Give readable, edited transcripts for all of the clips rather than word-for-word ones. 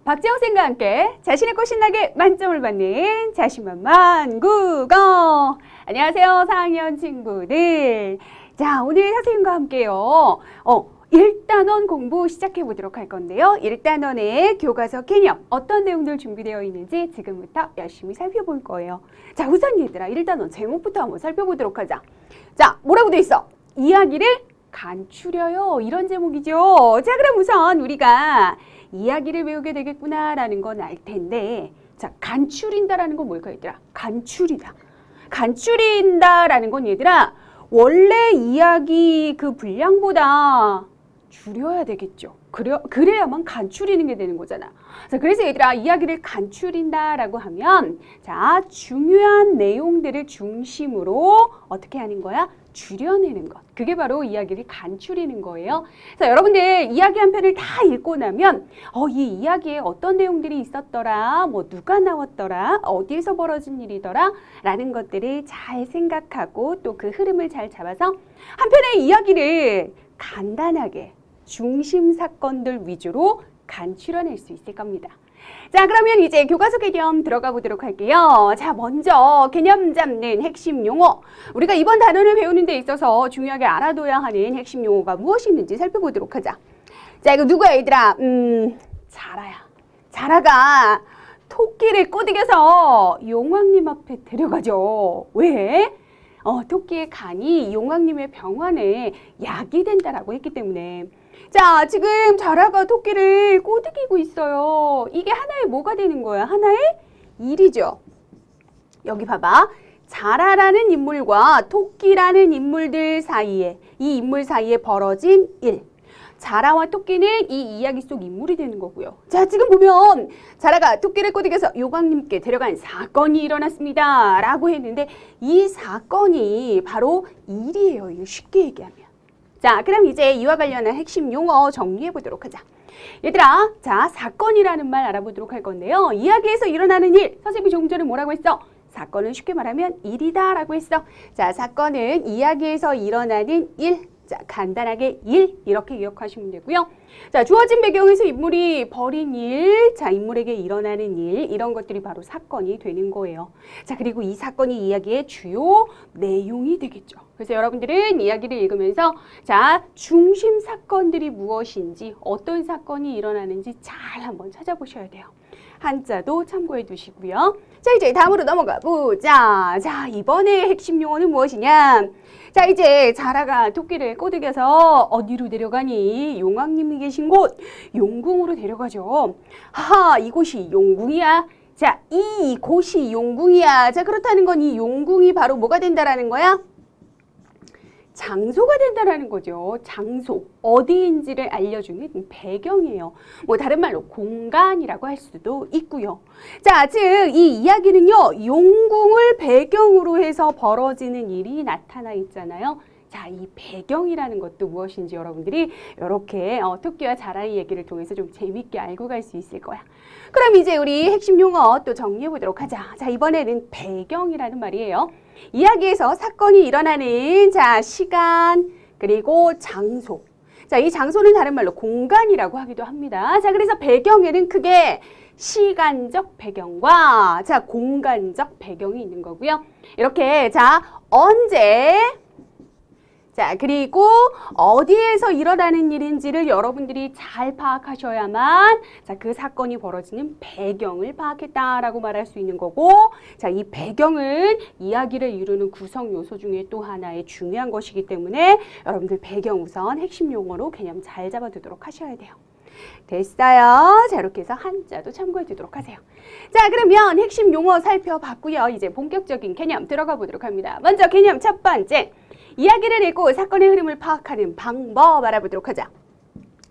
박재홍 쌤과 함께 자신있고 신나게 만점을 받는 자신만만 국어. 안녕하세요 4학년 친구들. 자, 오늘 선생님과 함께요 1단원 공부 시작해 보도록 할 건데요. 1단원의 교과서 개념 어떤 내용들 준비되어 있는지 지금부터 열심히 살펴볼 거예요. 자, 우선 얘들아 1단원 제목부터 한번 살펴보도록 하자. 자, 뭐라고 돼 있어? 이야기를 간추려요. 이런 제목이죠. 자, 그럼 우선 우리가 이야기를 배우게 되겠구나라는 건 알 텐데, 자, 간추린다라는 건 뭘까 얘들아? 간추리다. 간추린다라는 건 얘들아 원래 이야기 그 분량보다 줄여야 되겠죠. 그래야만 간추리는 게 되는 거잖아. 자, 그래서 얘들아 이야기를 간추린다라고 하면 자, 중요한 내용들을 중심으로 어떻게 하는 거야? 줄여내는 것. 그게 바로 이야기를 간추리는 거예요. 자, 여러분들 이야기 한 편을 다 읽고 나면 이 이야기에 어떤 내용들이 있었더라, 뭐 누가 나왔더라, 어디에서 벌어진 일이더라 라는 것들을 잘 생각하고 또 그 흐름을 잘 잡아서 한 편의 이야기를 간단하게 중심 사건들 위주로 간추려낼 수 있을 겁니다. 자, 그러면 이제 교과서 개념 들어가 보도록 할게요. 자, 먼저 개념 잡는 핵심 용어. 우리가 이번 단원을 배우는 데 있어서 중요하게 알아둬야 하는 핵심 용어가 무엇이 있는지 살펴보도록 하자. 자, 이거 누구야 얘들아? 자라야. 자라가 토끼를 꼬드겨서 용왕님 앞에 데려가죠. 왜? 토끼의 간이 용왕님의 병환에 약이 된다라고 했기 때문에. 자, 지금 자라가 토끼를 꼬드기고 있어요. 이게 하나의 뭐가 되는 거야? 하나의 일이죠. 여기 봐봐. 자라라는 인물과 토끼라는 인물들 사이에, 이 인물 사이에 벌어진 일. 자라와 토끼는 이 이야기 속 인물이 되는 거고요. 자, 지금 보면 자라가 토끼를 꼬드겨서 용왕님께 데려간 사건이 일어났습니다 라고 했는데 이 사건이 바로 일이에요. 이거 쉽게 얘기하면. 자, 그럼 이제 이와 관련한 핵심 용어 정리해 보도록 하자. 얘들아, 자, 사건이라는 말 알아보도록 할 건데요. 이야기에서 일어나는 일, 선생님이 조금 전에 뭐라고 했어? 사건은 쉽게 말하면 일이다 라고 했어. 자, 사건은 이야기에서 일어나는 일, 자, 간단하게 일 이렇게 기억하시면 되고요. 자, 주어진 배경에서 인물이 벌인 일, 자, 인물에게 일어나는 일, 이런 것들이 바로 사건이 되는 거예요. 자, 그리고 이 사건이 이야기의 주요 내용이 되겠죠. 그래서 여러분들은 이야기를 읽으면서 자, 중심 사건들이 무엇인지, 어떤 사건이 일어나는지 잘 한번 찾아보셔야 돼요. 한자도 참고해 두시고요. 자, 이제 다음으로 넘어가 보자. 자, 이번에 핵심 용어는 무엇이냐? 자, 이제 자라가 토끼를 꼬드겨서 어디로 데려가니? 용왕님이 계신 곳, 용궁으로 데려가죠. 하하, 이곳이 용궁이야. 자, 이곳이 용궁이야. 자, 그렇다는 건 이 용궁이 바로 뭐가 된다라는 거야? 장소가 된다라는 거죠. 장소, 어디인지를 알려주는 배경이에요. 뭐 다른 말로 공간이라고 할 수도 있고요. 자, 즉 이 이야기는요, 용궁을 배경으로 해서 벌어지는 일이 나타나 있잖아요. 자, 이 배경이라는 것도 무엇인지 여러분들이 이렇게 토끼와 자라의 얘기를 통해서 좀 재밌게 알고 갈 수 있을 거야. 그럼 이제 우리 핵심 용어 또 정리해 보도록 하자. 자, 이번에는 배경이라는 말이에요. 이야기에서 사건이 일어나는 자, 시간 그리고 장소. 자, 이 장소는 다른 말로 공간이라고 하기도 합니다. 자, 그래서 배경에는 크게 시간적 배경과 자, 공간적 배경이 있는 거고요. 이렇게 자, 언제 자, 그리고 어디에서 일어나는 일인지를 여러분들이 잘 파악하셔야만 자, 그 사건이 벌어지는 배경을 파악했다라고 말할 수 있는 거고, 자, 이 배경은 이야기를 이루는 구성 요소 중에 또 하나의 중요한 것이기 때문에 여러분들 배경 우선 핵심 용어로 개념 잘 잡아두도록 하셔야 돼요. 됐어요. 자, 이렇게 해서 한자도 참고해 두도록 하세요. 자, 그러면 핵심 용어 살펴봤고요. 이제 본격적인 개념 들어가 보도록 합니다. 먼저 개념 첫 번째. 이야기를 읽고 사건의 흐름을 파악하는 방법 알아보도록 하자.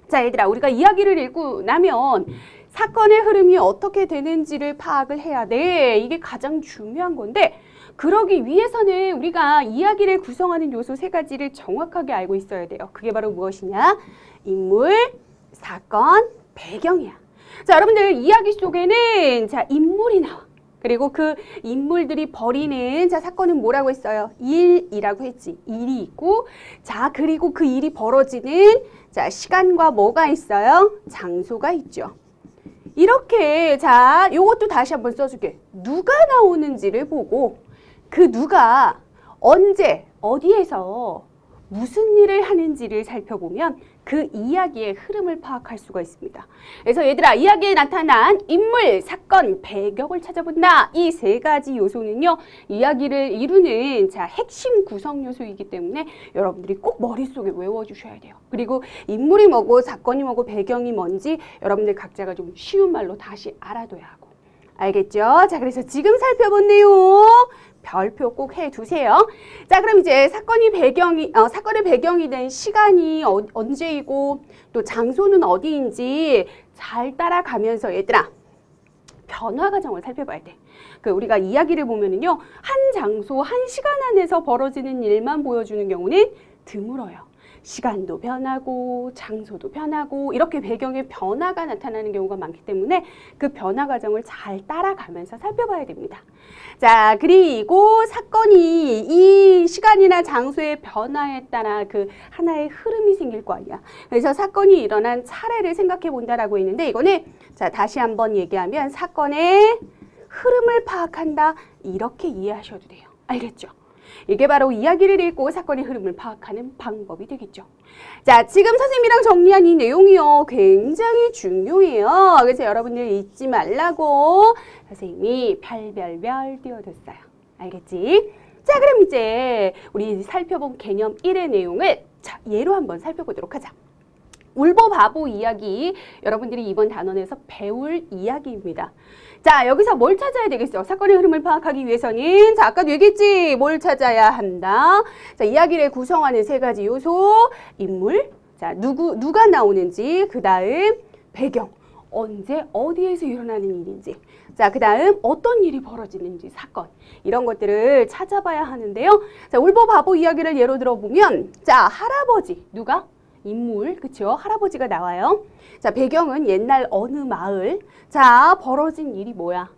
자, 얘들아, 우리가 이야기를 읽고 나면 사건의 흐름이 어떻게 되는지를 파악을 해야 돼. 이게 가장 중요한 건데, 그러기 위해서는 우리가 이야기를 구성하는 요소 세 가지를 정확하게 알고 있어야 돼요. 그게 바로 무엇이냐? 인물, 사건, 배경이야. 자, 여러분들 이야기 속에는 자, 인물이 나와. 그리고 그 인물들이 벌이는 자, 사건은 뭐라고 했어요? 일이라고 했지. 일이 있고, 자, 그리고 그 일이 벌어지는 자, 시간과 뭐가 있어요? 장소가 있죠. 이렇게 자, 요것도 다시 한번 써줄게. 누가 나오는지를 보고 그 누가 언제 어디에서 무슨 일을 하는지를 살펴보면 그 이야기의 흐름을 파악할 수가 있습니다. 그래서 얘들아, 이야기에 나타난 인물, 사건, 배경을 찾아본다. 이 세 가지 요소는요, 이야기를 이루는 자 핵심 구성 요소이기 때문에 여러분들이 꼭 머릿속에 외워주셔야 돼요. 그리고 인물이 뭐고 사건이 뭐고 배경이 뭔지 여러분들 각자가 좀 쉬운 말로 다시 알아둬야 하고. 알겠죠? 자, 그래서 지금 살펴본 내용 별표 꼭 해두세요. 자, 그럼 이제 사건의 배경이 된 시간이 언제이고 또 장소는 어디인지 잘 따라가면서 얘들아, 변화 과정을 살펴봐야 돼. 우리가 이야기를 보면은요, 한 장소, 한 시간 안에서 벌어지는 일만 보여주는 경우는 드물어요. 시간도 변하고 장소도 변하고 이렇게 배경의 변화가 나타나는 경우가 많기 때문에 그 변화 과정을 잘 따라가면서 살펴봐야 됩니다. 자, 그리고 사건이 이 시간이나 장소의 변화에 따라 그 하나의 흐름이 생길 거 아니야. 그래서 사건이 일어난 차례를 생각해 본다라고 했는데, 이거는 자, 다시 한번 얘기하면 사건의 흐름을 파악한다, 이렇게 이해하셔도 돼요. 알겠죠? 이게 바로 이야기를 읽고 사건의 흐름을 파악하는 방법이 되겠죠. 자, 지금 선생님이랑 정리한 이 내용이요, 굉장히 중요해요. 그래서 여러분들 잊지 말라고 선생님이 별별별 띄워뒀어요. 알겠지? 자, 그럼 이제 우리 살펴본 개념 1의 내용을 자, 예로 한번 살펴보도록 하자. 울보 바보 이야기, 여러분들이 이번 단원에서 배울 이야기입니다. 자, 여기서 뭘 찾아야 되겠어? 사건의 흐름을 파악하기 위해서는 자, 아까도 얘기했지? 뭘 찾아야 한다? 자, 이야기를 구성하는 세 가지 요소, 인물, 자, 누가 나오는지, 그 다음 배경, 언제 어디에서 일어나는 일인지, 자, 그 다음 어떤 일이 벌어지는지, 사건, 이런 것들을 찾아봐야 하는데요. 자, 울보 바보 이야기를 예로 들어보면, 자, 할아버지, 누가? 인물, 그쵸? 할아버지가 나와요. 자, 배경은 옛날 어느 마을. 자, 벌어진 일이 뭐야?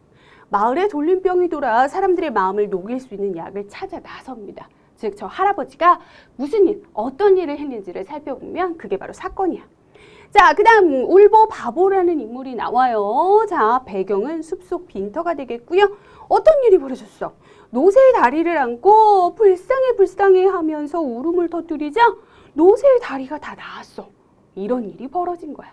마을에 돌림병이 돌아 사람들의 마음을 녹일 수 있는 약을 찾아 나섭니다. 즉, 저 할아버지가 무슨 일, 어떤 일을 했는지를 살펴보면 그게 바로 사건이야. 자, 그 다음 울보 바보라는 인물이 나와요. 자, 배경은 숲속 빈터가 되겠고요. 어떤 일이 벌어졌어? 노새의 다리를 안고 불쌍해 하면서 울음을 터뜨리자 노새의 다리가 다 나았어. 이런 일이 벌어진 거야.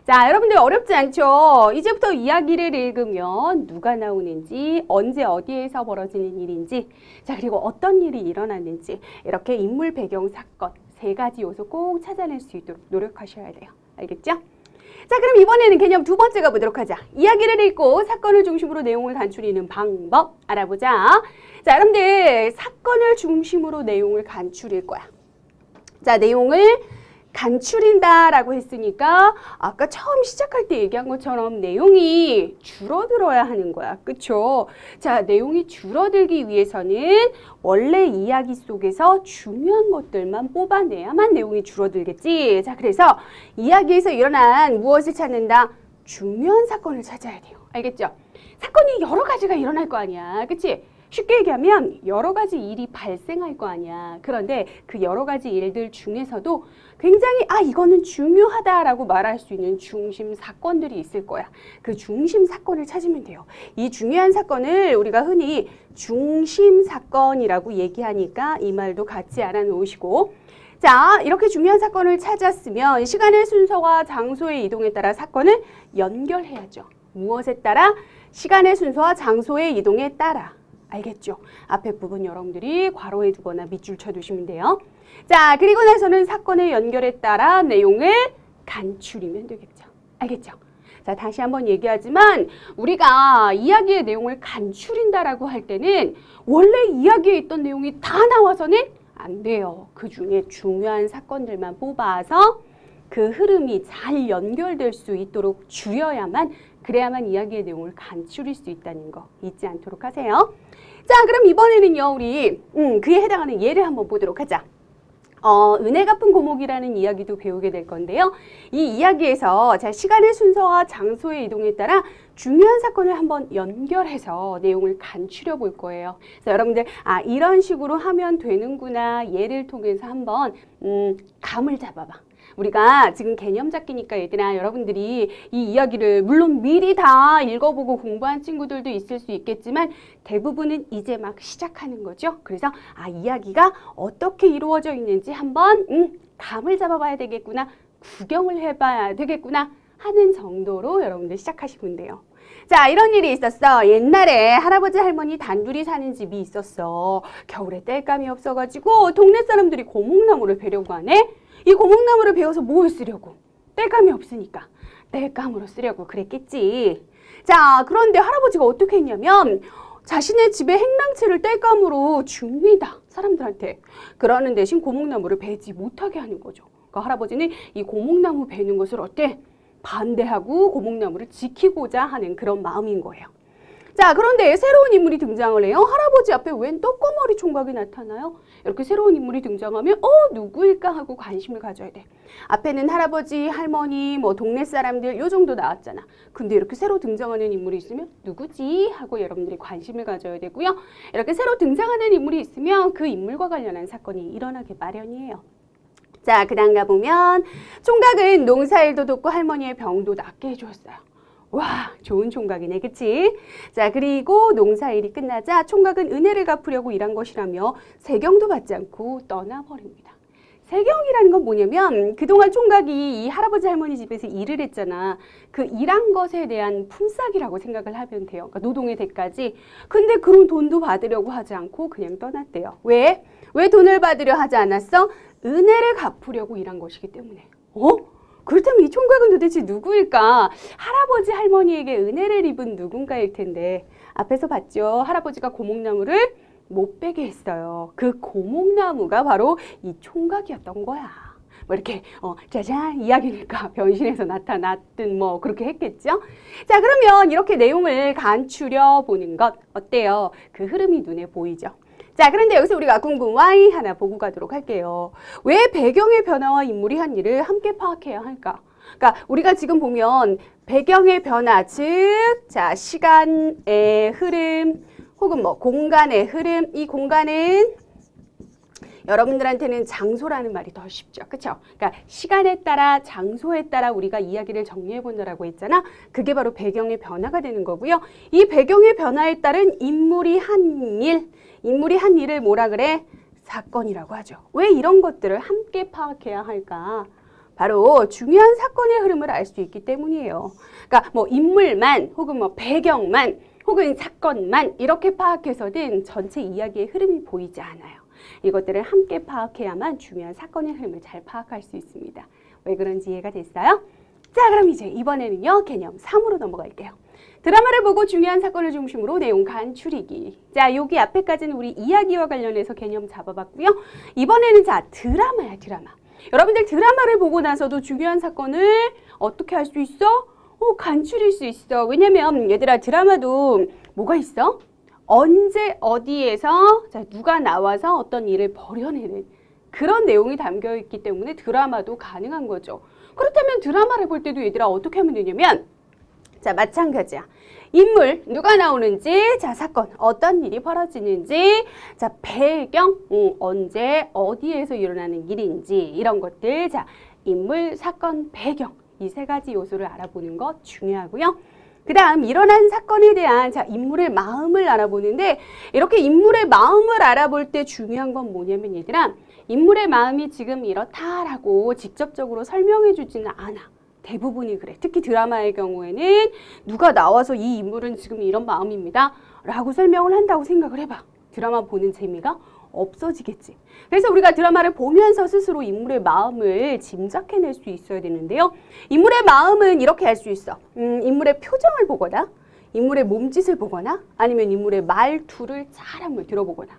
자, 여러분들 어렵지 않죠? 이제부터 이야기를 읽으면 누가 나오는지, 언제 어디에서 벌어지는 일인지, 자, 그리고 어떤 일이 일어났는지, 이렇게 인물, 배경, 사건 세 가지 요소 꼭 찾아낼 수 있도록 노력하셔야 돼요. 알겠죠? 자, 그럼 이번에는 개념 두 번째 가보도록 하자. 이야기를 읽고 사건을 중심으로 내용을 간추리는 방법 알아보자. 자, 여러분들 사건을 중심으로 내용을 간추릴 거야. 자, 내용을 간추린다라고 했으니까 아까 처음 시작할 때 얘기한 것처럼 내용이 줄어들어야 하는 거야. 그쵸? 자, 내용이 줄어들기 위해서는 원래 이야기 속에서 중요한 것들만 뽑아내야만 내용이 줄어들겠지. 자, 그래서 이야기에서 일어난 무엇을 찾는다? 중요한 사건을 찾아야 돼요. 알겠죠? 사건이 여러 가지가 일어날 거 아니야. 그치? 쉽게 얘기하면 여러 가지 일이 발생할 거 아니야. 그런데 그 여러 가지 일들 중에서도 굉장히 이거는 중요하다라고 말할 수 있는 중심 사건들이 있을 거야. 그 중심 사건을 찾으면 돼요. 이 중요한 사건을 우리가 흔히 중심 사건이라고 얘기하니까 이 말도 같이 알아놓으시고, 자, 이렇게 중요한 사건을 찾았으면 시간의 순서와 장소의 이동에 따라 사건을 연결해야죠. 무엇에 따라? 시간의 순서와 장소의 이동에 따라. 알겠죠? 앞에 부분 여러분들이 괄호에 두거나 밑줄 쳐두시면 돼요. 자, 그리고 나서는 사건의 연결에 따라 내용을 간추리면 되겠죠. 알겠죠? 자, 다시 한번 얘기하지만 우리가 이야기의 내용을 간추린다라고 할 때는 원래 이야기에 있던 내용이 다 나와서는 안 돼요. 그 중에 중요한 사건들만 뽑아서 그 흐름이 잘 연결될 수 있도록 줄여야만, 그래야만 이야기의 내용을 간추릴 수 있다는 거 잊지 않도록 하세요. 자, 그럼 이번에는요, 우리 그에 해당하는 예를 한번 보도록 하자. 은혜 갚은 고목이라는 이야기도 배우게 될 건데요. 이 이야기에서 자, 시간의 순서와 장소의 이동에 따라 중요한 사건을 한번 연결해서 내용을 간추려 볼 거예요. 그래서 여러분들 이런 식으로 하면 되는구나, 예를 통해서 한번 감을 잡아봐. 우리가 지금 개념 잡기니까 얘들아 여러분들이 이 이야기를 물론 미리 다 읽어보고 공부한 친구들도 있을 수 있겠지만 대부분은 이제 막 시작하는 거죠. 그래서 이야기가 어떻게 이루어져 있는지 한번 감을 잡아봐야 되겠구나, 구경을 해봐야 되겠구나 하는 정도로 여러분들 시작하시면 돼요. 자, 이런 일이 있었어. 옛날에 할아버지 할머니 단둘이 사는 집이 있었어. 겨울에 땔감이 없어가지고 동네 사람들이 고목나무를 베려고 하네. 이 고목나무를 베어서 뭘 쓰려고? 땔감이 없으니까 땔감으로 쓰려고 그랬겠지. 자, 그런데 할아버지가 어떻게 했냐면 자신의 집에 행랑채를 땔감으로 줍니다. 사람들한테. 그러는 대신 고목나무를 베지 못하게 하는 거죠. 그러니까 할아버지는 이 고목나무 베는 것을 어때? 반대하고 고목나무를 지키고자 하는 그런 마음인 거예요. 자, 그런데 새로운 인물이 등장을 해요. 할아버지 앞에 웬 떡거머리 총각이 나타나요. 이렇게 새로운 인물이 등장하면 누구일까 하고 관심을 가져야 돼. 앞에는 할아버지, 할머니, 뭐 동네 사람들 요 정도 나왔잖아. 근데 이렇게 새로 등장하는 인물이 있으면 누구지? 하고 여러분들이 관심을 가져야 되고요. 이렇게 새로 등장하는 인물이 있으면 그 인물과 관련한 사건이 일어나기 마련이에요. 자, 그 다음 가보면 총각은 농사일도 돕고 할머니의 병도 낫게 해주었어요. 와, 좋은 총각이네, 그치? 자, 그리고 농사일이 끝나자 총각은 은혜를 갚으려고 일한 것이라며 세경도 받지 않고 떠나버립니다. 세경이라는 건 뭐냐면 그동안 총각이 이 할아버지 할머니 집에서 일을 했잖아. 그 일한 것에 대한 품삯이라고 생각을 하면 돼요. 그러니까 노동의 대가지. 근데 그런 돈도 받으려고 하지 않고 그냥 떠났대요. 왜? 왜 돈을 받으려 하지 않았어? 은혜를 갚으려고 일한 것이기 때문에. 그렇다면 이 총각은 도대체 누구일까? 할아버지 할머니에게 은혜를 입은 누군가일 텐데 앞에서 봤죠? 할아버지가 고목나무를 못 베게 했어요. 그 고목나무가 바로 이 총각이었던 거야. 뭐 이렇게 짜잔 이야기니까 변신해서 나타났든 뭐 그렇게 했겠죠? 자, 그러면 이렇게 내용을 간추려 보는 것 어때요? 그 흐름이 눈에 보이죠? 자, 그런데 여기서 우리가 궁금한 하나 보고 가도록 할게요. 왜 배경의 변화와 인물이 한 일을 함께 파악해야 할까? 그러니까 우리가 지금 보면 배경의 변화, 즉, 자, 시간의 흐름 혹은 뭐 공간의 흐름, 이 공간은 여러분들한테는 장소라는 말이 더 쉽죠. 그렇죠? 그러니까 시간에 따라 장소에 따라 우리가 이야기를 정리해 본다라고 했잖아. 그게 바로 배경의 변화가 되는 거고요. 이 배경의 변화에 따른 인물이 한 일을 뭐라 그래? 사건이라고 하죠. 왜 이런 것들을 함께 파악해야 할까? 바로 중요한 사건의 흐름을 알 수 있기 때문이에요. 그러니까 뭐 인물만 혹은 뭐 배경만 혹은 사건만 이렇게 파악해서는 전체 이야기의 흐름이 보이지 않아요. 이것들을 함께 파악해야만 중요한 사건의 흐름을 잘 파악할 수 있습니다. 왜 그런지 이해가 됐어요? 자, 그럼 이제 이번에는요, 개념 3으로 넘어갈게요. 드라마를 보고 중요한 사건을 중심으로 내용 간추리기. 자, 여기 앞에까지는 우리 이야기와 관련해서 개념 잡아봤고요. 이번에는 자, 드라마야, 드라마. 여러분들 드라마를 보고 나서도 중요한 사건을 어떻게 할 수 있어? 간추릴 수 있어. 왜냐면 얘들아 드라마도 뭐가 있어? 언제 어디에서 자, 누가 나와서 어떤 일을 벌여내는 그런 내용이 담겨 있기 때문에 드라마도 가능한 거죠. 그렇다면 드라마를 볼 때도 얘들아 어떻게 하면 되냐면 자, 마찬가지야. 인물, 누가 나오는지, 자, 사건, 어떤 일이 벌어지는지, 자, 배경, 언제, 어디에서 일어나는 일인지, 이런 것들, 자, 인물, 사건, 배경, 이 세 가지 요소를 알아보는 것 중요하고요. 그 다음, 일어난 사건에 대한, 자, 인물의 마음을 알아보는데, 이렇게 인물의 마음을 알아볼 때 중요한 건 뭐냐면, 얘들아, 인물의 마음이 지금 이렇다라고 직접적으로 설명해 주지는 않아. 대부분이 그래. 특히 드라마의 경우에는 누가 나와서 이 인물은 지금 이런 마음입니다 라고 설명을 한다고 생각을 해봐. 드라마 보는 재미가 없어지겠지. 그래서 우리가 드라마를 보면서 스스로 인물의 마음을 짐작해낼 수 있어야 되는데요. 인물의 마음은 이렇게 알 수 있어. 인물의 표정을 보거나 인물의 몸짓을 보거나 아니면 인물의 말투를 잘 한번 들어보거나.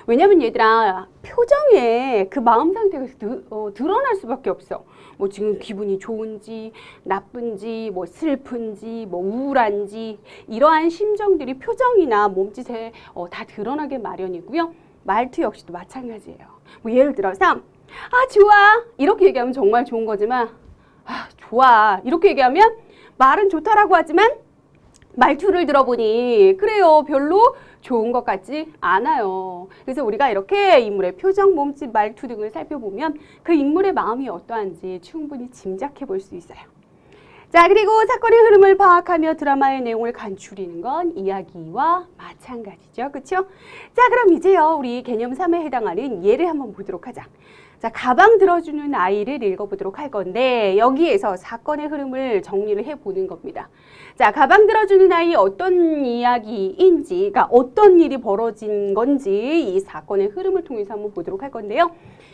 왜냐면 얘들아 표정에 그 마음 상태가 드러날 수밖에 없어. 뭐 지금 기분이 좋은지 나쁜지 뭐 슬픈지 뭐 우울한지 이러한 심정들이 표정이나 몸짓에 다 드러나게 마련이고요. 말투 역시도 마찬가지예요. 뭐 예를 들어서 아 좋아 이렇게 얘기하면 정말 좋은 거지만 아 좋아 이렇게 얘기하면 말은 좋다라고 하지만 말투를 들어보니 그래요 별로 좋은 것 같지 않아요. 그래서 우리가 이렇게 인물의 표정, 몸짓, 말투 등을 살펴보면 그 인물의 마음이 어떠한지 충분히 짐작해 볼 수 있어요. 자, 그리고 사건의 흐름을 파악하며 드라마의 내용을 간추리는 건 이야기와 마찬가지죠. 그렇죠? 자, 그럼 이제요. 우리 개념 3에 해당하는 예를 한번 보도록 하자. 자, 가방 들어주는 아이를 읽어보도록 할 건데 여기에서 사건의 흐름을 정리를 해보는 겁니다. 자, 가방 들어주는 아이 어떤 이야기인지, 그러니까 어떤 일이 벌어진 건지 이 사건의 흐름을 통해서 한번 보도록 할 건데요.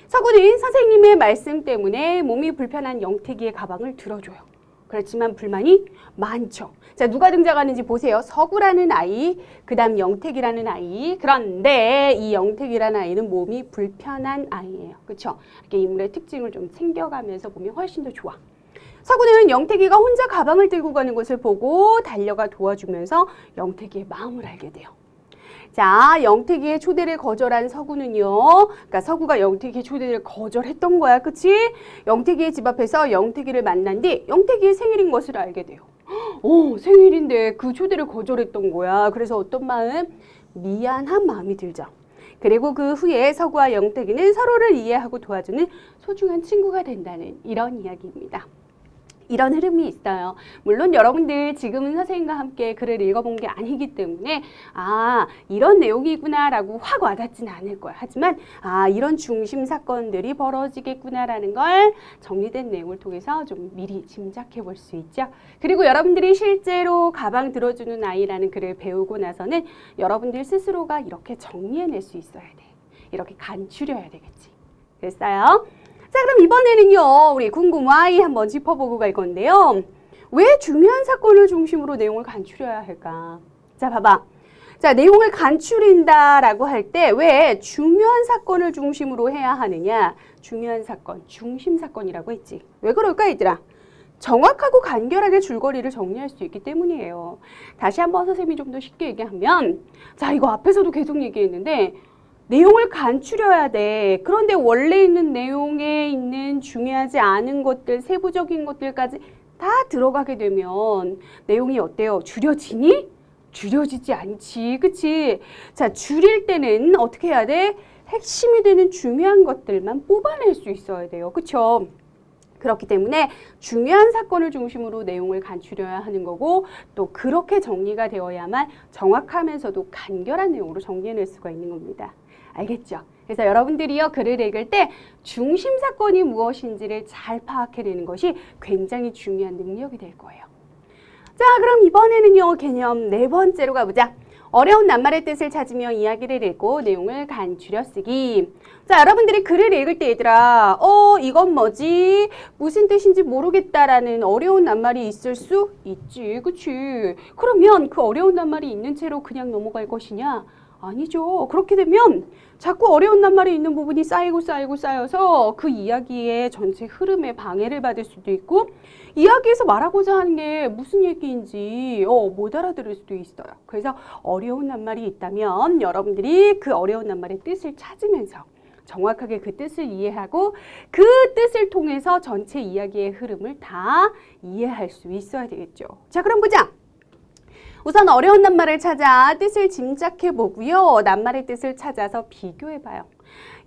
서구는 선생님의 말씀 때문에 몸이 불편한 영택이의 가방을 들어줘요. 그렇지만 불만이 많죠. 자, 누가 등장하는지 보세요. 서구라는 아이, 그 다음 영택이라는 아이. 그런데 이 영택이라는 아이는 몸이 불편한 아이예요. 그렇죠? 이렇게 인물의 특징을 좀 챙겨가면서 보면 훨씬 더 좋아. 서구는 영택이가 혼자 가방을 들고 가는 것을 보고 달려가 도와주면서 영택이의 마음을 알게 돼요. 자, 영택이의 초대를 거절한 서구는요. 그러니까 서구가 영택이의 초대를 거절했던 거야. 그치? 영택이의 집 앞에서 영택이를 만난 뒤 영택이의 생일인 것을 알게 돼요. 생일인데 그 초대를 거절했던 거야. 그래서 어떤 마음? 미안한 마음이 들죠. 그리고 그 후에 서구와 영택이는 서로를 이해하고 도와주는 소중한 친구가 된다는 이런 이야기입니다. 이런 흐름이 있어요. 물론 여러분들 지금은 선생님과 함께 글을 읽어본 게 아니기 때문에 이런 내용이구나 라고 확 와닿지는 않을 거야. 하지만 이런 중심 사건들이 벌어지겠구나라는 걸 정리된 내용을 통해서 좀 미리 짐작해 볼 수 있죠. 그리고 여러분들이 실제로 가방 들어주는 아이라는 글을 배우고 나서는 여러분들 스스로가 이렇게 정리해낼 수 있어야 돼. 이렇게 간추려야 되겠지. 됐어요? 자, 그럼 이번에는요, 우리 궁금아이 한번 짚어보고 갈 건데요. 왜 중요한 사건을 중심으로 내용을 간추려야 할까? 자, 봐봐. 자, 내용을 간추린다라고 할 때 왜 중요한 사건을 중심으로 해야 하느냐? 중요한 사건, 중심 사건이라고 했지. 왜 그럴까, 얘들아? 정확하고 간결하게 줄거리를 정리할 수 있기 때문이에요. 다시 한번 선생님이 좀 더 쉽게 얘기하면, 자, 이거 앞에서도 계속 얘기했는데, 내용을 간추려야 돼. 그런데 원래 있는 내용에 있는 중요하지 않은 것들, 세부적인 것들까지 다 들어가게 되면 내용이 어때요? 줄여지니? 줄여지지 않지. 그치? 자, 줄일 때는 어떻게 해야 돼? 핵심이 되는 중요한 것들만 뽑아낼 수 있어야 돼요. 그쵸? 그렇기 때문에 중요한 사건을 중심으로 내용을 간추려야 하는 거고 또 그렇게 정리가 되어야만 정확하면서도 간결한 내용으로 정리해낼 수가 있는 겁니다. 알겠죠? 그래서 여러분들이요 글을 읽을 때 중심 사건이 무엇인지를 잘 파악해내는 것이 굉장히 중요한 능력이 될 거예요. 자, 그럼 이번에는요 개념 네 번째로 가보자. 어려운 낱말의 뜻을 찾으며 이야기를 읽고 내용을 간추려 쓰기. 자, 여러분들이 글을 읽을 때 얘들아 이건 뭐지? 무슨 뜻인지 모르겠다라는 어려운 낱말이 있을 수 있지. 그치? 그러면 그 어려운 낱말이 있는 채로 그냥 넘어갈 것이냐? 아니죠. 그렇게 되면 자꾸 어려운 낱말이 있는 부분이 쌓여서 그 이야기의 전체 흐름에 방해를 받을 수도 있고 이야기에서 말하고자 하는 게 무슨 얘기인지 못 알아들을 수도 있어요. 그래서 어려운 낱말이 있다면 여러분들이 그 어려운 낱말의 뜻을 찾으면서 정확하게 그 뜻을 이해하고 그 뜻을 통해서 전체 이야기의 흐름을 다 이해할 수 있어야 되겠죠. 자, 그럼 보자. 우선 어려운 낱말을 찾아 뜻을 짐작해 보고요. 낱말의 뜻을 찾아서 비교해 봐요.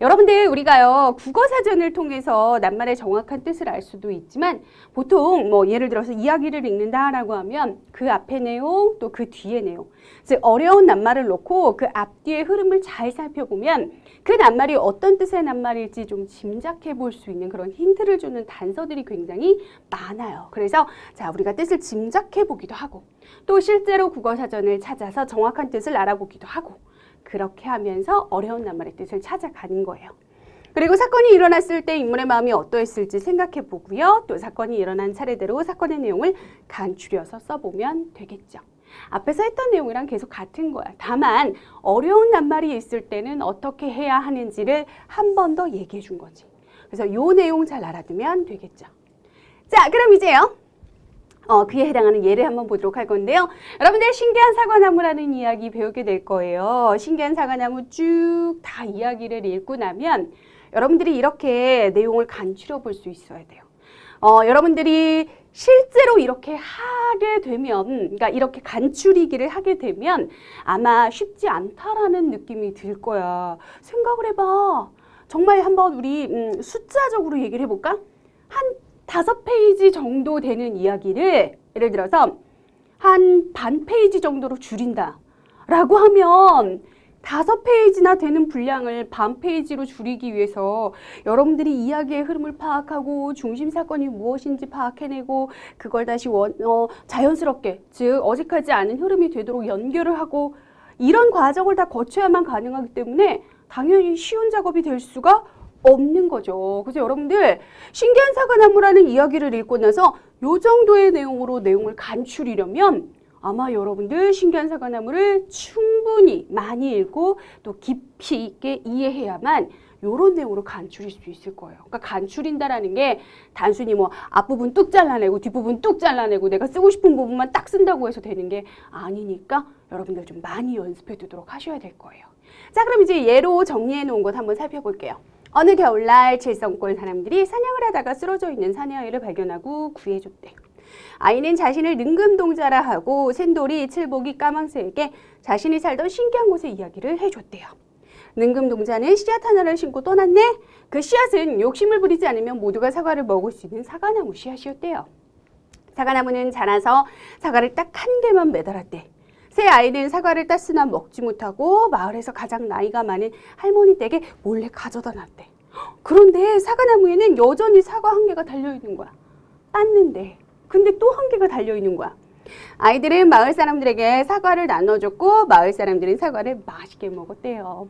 여러분들 우리가요 국어사전을 통해서 낱말의 정확한 뜻을 알 수도 있지만 보통 뭐 예를 들어서 이야기를 읽는다라고 하면 그 앞의 내용 또 그 뒤의 내용 즉 어려운 낱말을 놓고 그 앞뒤의 흐름을 잘 살펴보면 그 낱말이 어떤 뜻의 낱말일지 좀 짐작해 볼 수 있는 그런 힌트를 주는 단서들이 굉장히 많아요. 그래서 자 우리가 뜻을 짐작해 보기도 하고 또 실제로 국어사전을 찾아서 정확한 뜻을 알아보기도 하고 그렇게 하면서 어려운 낱말의 뜻을 찾아가는 거예요. 그리고 사건이 일어났을 때 인물의 마음이 어떠했을지 생각해 보고요. 또 사건이 일어난 차례대로 사건의 내용을 간추려서 써보면 되겠죠. 앞에서 했던 내용이랑 계속 같은 거야. 다만 어려운 낱말이 있을 때는 어떻게 해야 하는지를 한 번 더 얘기해 준 거지. 그래서 이 내용 잘 알아두면 되겠죠. 자, 그럼 이제요. 그에 해당하는 예를 한번 보도록 할 건데요. 여러분들 신기한 사과나무라는 이야기 배우게 될 거예요. 신기한 사과나무 쭉 다 이야기를 읽고 나면 여러분들이 이렇게 내용을 간추려 볼 수 있어야 돼요. 여러분들이 실제로 이렇게 하게 되면, 그러니까 이렇게 간추리기를 하게 되면 아마 쉽지 않다라는 느낌이 들 거야. 생각을 해봐. 정말 한번 우리 숫자적으로 얘기를 해볼까? 한 5페이지 정도 되는 이야기를 예를 들어서 한 반 페이지 정도로 줄인다 라고 하면 5페이지나 되는 분량을 반 페이지로 줄이기 위해서 여러분들이 이야기의 흐름을 파악하고 중심 사건이 무엇인지 파악해내고 그걸 다시 자연스럽게, 즉 어색하지 않은 흐름이 되도록 연결을 하고 이런 과정을 다 거쳐야만 가능하기 때문에 당연히 쉬운 작업이 될 수가 없는 거죠. 그래서 여러분들 신기한 사과나무라는 이야기를 읽고 나서 요 정도의 내용으로 내용을 간추리려면 아마 여러분들 신기한 사과나무를 충분히 많이 읽고 또 깊이 있게 이해해야만 요런 내용으로 간추릴 수 있을 거예요. 그러니까 간추린다라는 게 단순히 뭐 앞부분 뚝 잘라내고 뒷부분 뚝 잘라내고 내가 쓰고 싶은 부분만 딱 쓴다고 해서 되는 게 아니니까 여러분들 좀 많이 연습해 두도록 하셔야 될 거예요. 자, 그럼 이제 예로 정리해 놓은 것 한번 살펴볼게요. 어느 겨울날 칠성골 사람들이 사냥을 하다가 쓰러져 있는 사내 아이를 발견하고 구해줬대. 아이는 자신을 능금동자라 하고 샌돌이, 칠복이, 까망새에게 자신이 살던 신기한 곳의 이야기를 해줬대요. 능금동자는 씨앗 하나를 심고 떠났네. 그 씨앗은 욕심을 부리지 않으면 모두가 사과를 먹을 수 있는 사과나무 씨앗이었대요. 사과나무는 자라서 사과를 딱 한 개만 매달았대. 새 아이는 사과를 땄으나 먹지 못하고 마을에서 가장 나이가 많은 할머니 댁에 몰래 가져다 놨대. 그런데 사과나무에는 여전히 사과 한 개가 달려있는 거야. 땄는데. 근데 또 한 개가 달려있는 거야. 아이들은 마을 사람들에게 사과를 나눠줬고 마을 사람들은 사과를 맛있게 먹었대요.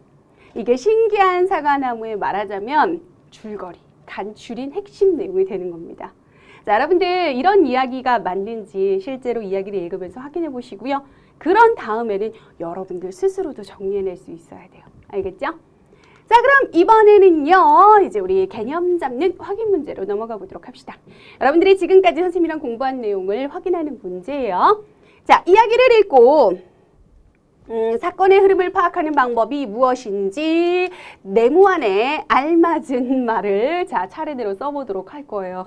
이게 신기한 사과나무에 말하자면 줄거리, 간추린 핵심 내용이 되는 겁니다. 자, 여러분들 이런 이야기가 맞는지 실제로 이야기를 읽으면서 확인해 보시고요. 그런 다음에는 여러분들 스스로도 정리해낼 수 있어야 돼요. 알겠죠? 자, 그럼 이번에는요, 이제 우리 개념 잡는 확인 문제로 넘어가 보도록 합시다. 여러분들이 지금까지 선생님이랑 공부한 내용을 확인하는 문제예요. 자, 이야기를 읽고 사건의 흐름을 파악하는 방법이 무엇인지 네모 안에 알맞은 말을 자 차례대로 써보도록 할 거예요.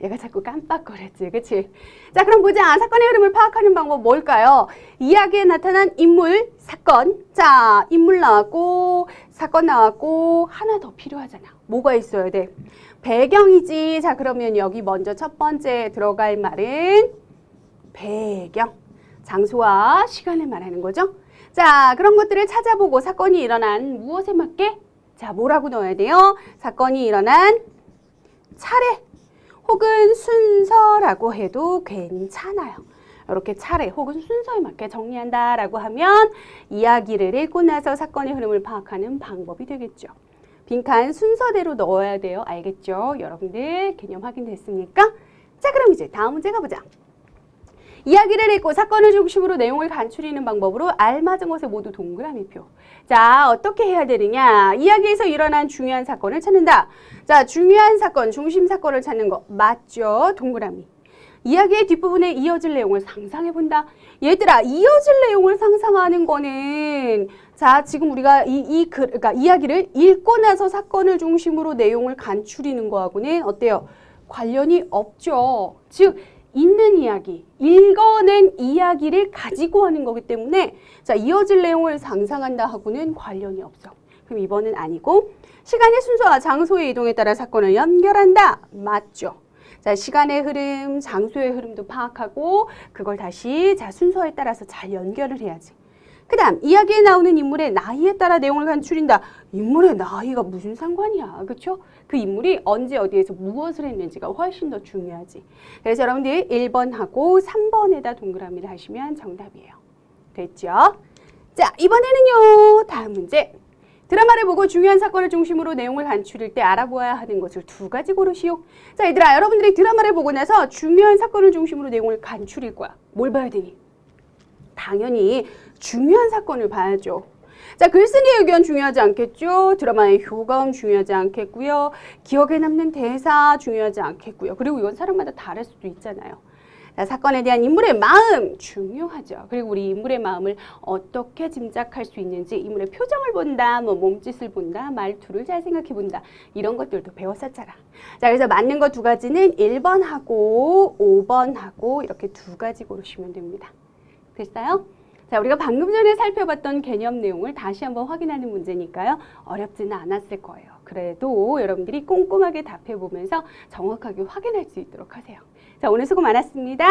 얘가 자꾸 깜빡거렸지, 그치? 자, 그럼 보자. 사건의 흐름을 파악하는 방법 뭘까요? 이야기에 나타난 인물, 사건. 자, 인물 나왔고 사건 나왔고 하나 더 필요하잖아. 뭐가 있어야 돼? 배경이지. 자, 그러면 여기 먼저 첫 번째 들어갈 말은 배경. 장소와 시간을 말하는 거죠. 자, 그런 것들을 찾아보고 사건이 일어난 무엇에 맞게? 자, 뭐라고 넣어야 돼요? 사건이 일어난 차례 혹은 순서라고 해도 괜찮아요. 이렇게 차례 혹은 순서에 맞게 정리한다라고 하면 이야기를 읽고 나서 사건의 흐름을 파악하는 방법이 되겠죠. 빈칸 순서대로 넣어야 돼요. 알겠죠? 여러분들 개념 확인됐습니까? 자, 그럼 이제 다음 문제 가보자. 이야기를 읽고 사건을 중심으로 내용을 간추리는 방법으로 알맞은 것에 모두 동그라미표. 자, 어떻게 해야 되느냐? 이야기에서 일어난 중요한 사건을 찾는다. 자, 중요한 사건, 중심 사건을 찾는 거 맞죠? 동그라미. 이야기의 뒷부분에 이어질 내용을 상상해본다. 얘들아, 이어질 내용을 상상하는 거는 자, 지금 우리가 그러니까 이야기를 읽고 나서 사건을 중심으로 내용을 간추리는 거하고는 어때요? 관련이 없죠. 즉, 있는 이야기, 읽어낸 이야기를 가지고 하는 거기 때문에 자, 이어질 내용을 상상한다 하고는 관련이 없어. 그럼 이번은 아니고 시간의 순서와 장소의 이동에 따라 사건을 연결한다. 맞죠? 자, 시간의 흐름, 장소의 흐름도 파악하고 그걸 다시 자, 순서에 따라서 잘 연결을 해야지. 그 다음 이야기에 나오는 인물의 나이에 따라 내용을 간추린다. 인물의 나이가 무슨 상관이야. 그렇죠? 그 인물이 언제 어디에서 무엇을 했는지가 훨씬 더 중요하지. 그래서 여러분들 1번하고 3번에다 동그라미를 하시면 정답이에요. 됐죠? 자, 이번에는요. 다음 문제. 드라마를 보고 중요한 사건을 중심으로 내용을 간추릴 때 알아보아야 하는 것을 두 가지 고르시오. 자, 얘들아, 여러분들이 드라마를 보고 나서 중요한 사건을 중심으로 내용을 간추릴 거야. 뭘 봐야 되니? 당연히 중요한 사건을 봐야죠. 자, 글쓴이의 의견 중요하지 않겠죠? 드라마의 효과음 중요하지 않겠고요. 기억에 남는 대사 중요하지 않겠고요. 그리고 이건 사람마다 다를 수도 있잖아요. 자, 사건에 대한 인물의 마음 중요하죠. 그리고 우리 인물의 마음을 어떻게 짐작할 수 있는지 인물의 표정을 본다, 뭐 몸짓을 본다, 말투를 잘 생각해 본다. 이런 것들도 배웠었잖아. 자, 그래서 맞는 거 두 가지는 1번하고 5번하고 이렇게 두 가지 고르시면 됩니다. 됐어요? 자, 우리가 방금 전에 살펴봤던 개념 내용을 다시 한번 확인하는 문제니까요. 어렵지는 않았을 거예요. 그래도 여러분들이 꼼꼼하게 답해보면서 정확하게 확인할 수 있도록 하세요. 자, 오늘 수고 많았습니다.